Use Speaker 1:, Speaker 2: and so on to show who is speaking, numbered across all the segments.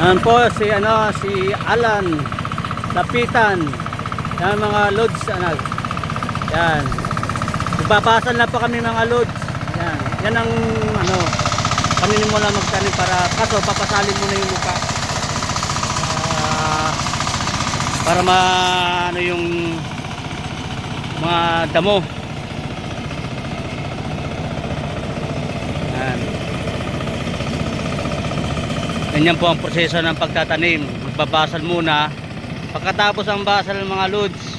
Speaker 1: Yan po si Alan Lapitan. Yan mga loads anak. Yan. Ipapasan na po kami mga loads. Yan. Yan ang kaninin mo lang magtanim para kaso papasalin mo na yung mukha. Para yung mga damo. Yan. Ganyan po ang proseso ng pagtatanim. Magbabasal muna. Pagkatapos ang basal ng mga loads,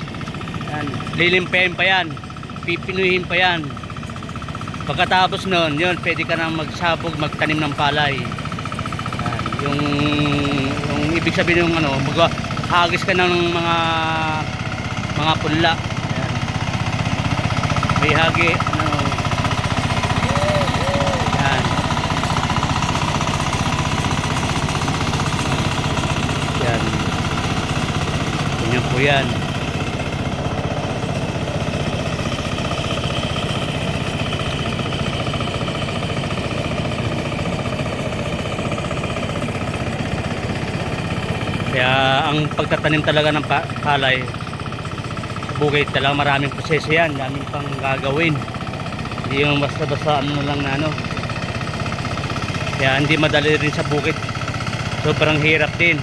Speaker 1: yan, lilimpayin pa yan, pipinuhin pa yan. Pagkatapos nun, yun, pwede ka nang magsabog, magtanim ng palay. Yan, yung ibig sabihin yung maghagis ka ng mga punla. Yan. May hagi, yan. Yan. Ganyan po yan. Kaya ang pagtatanim talaga ng palay sa bukid talaga maraming proseso yan, daming pang gagawin, hindi yung basta-basta lang na kaya hindi madali rin sa bukid, sobrang hirap din.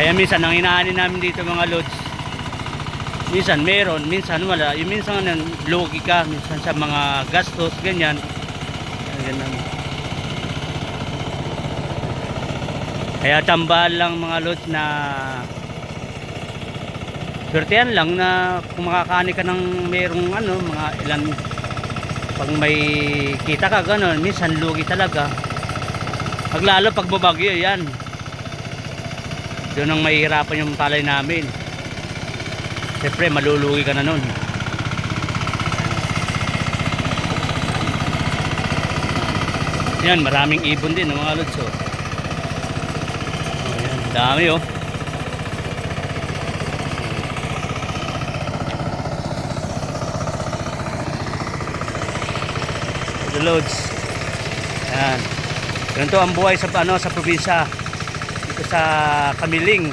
Speaker 1: Kaya minsan ang inaanin namin dito mga loads, minsan meron, minsan wala, yung minsan lugi ka, minsan sa mga gastos ganyan. Kaya tambal lang mga loads na swertehan lang na kung makakani ka ng merong mga ilan pag may kita ka gano'n, minsan lugi talaga. Paglalo pag babagyo yan, doon ang mahihirapan yung palay namin. Siyempre malulugi ka na nun. Yan, maraming ibon din mga lods. Ayan, dami the loads. Yan. Ganito ang buhay sa sa probinsya. Dito sa Kamiling.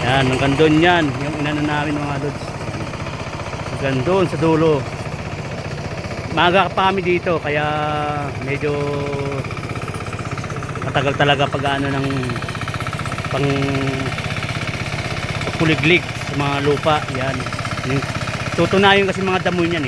Speaker 1: Yan, hanggang doon yan, yung inano namin mga lods. Hanggang doon sa dulo. Maaga pa kami dito, kaya medyo matagal talaga pag ng pang puliglig sa mga lupa. Yan. Tutunayin kasi mga damo niyan